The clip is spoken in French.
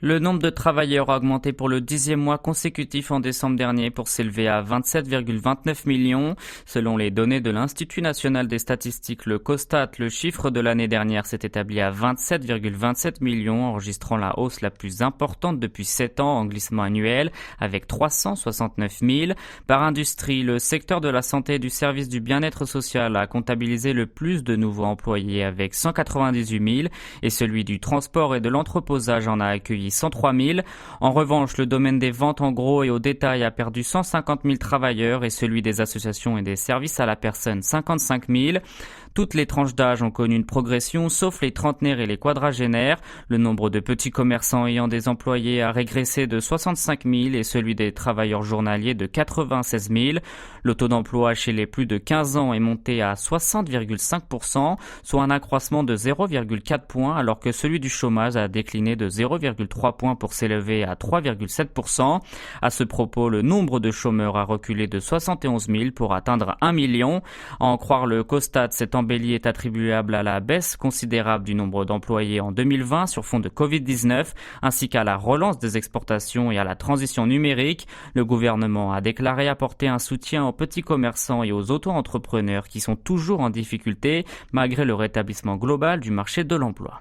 Le nombre de travailleurs a augmenté pour le 10e mois consécutif en décembre dernier pour s'élever à 27,29 millions. Selon les données de l'Institut national des statistiques, le COSTAT, le chiffre de l'année dernière s'est établi à 27,27 millions, enregistrant la hausse la plus importante depuis 7 ans en glissement annuel, avec 369 000. Par industrie, le secteur de la santé et du service du bien-être social a comptabilisé le plus de nouveaux employés avec 198 000 et celui du transport et de l'entreposage en a accueilli 103 000. En revanche, le domaine des ventes en gros et au détail a perdu 150 000 travailleurs et celui des associations et des services à la personne 55 000. Toutes les tranches d'âge ont connu une progression, sauf les trentenaires et les quadragénaires. Le nombre de petits commerçants ayant des employés a régressé de 65 000 et celui des travailleurs journaliers de 96 000. Le taux d'emploi chez les plus de 15 ans est monté à 60,5%, soit un accroissement de 0,4 points, alors que celui du chômage a décliné de 0,3 points pour s'élever à 3,7%. À ce propos, le nombre de chômeurs a reculé de 71 000 pour atteindre 1 million. À en croire le COSTAT, cette embellie est attribuable à la baisse considérable du nombre d'employés en 2020 sur fond de Covid-19, ainsi qu'à la relance des exportations et à la transition numérique. Le gouvernement a déclaré apporter un soutien aux petits commerçants et aux auto-entrepreneurs qui sont toujours en difficulté malgré le rétablissement global du marché de l'emploi.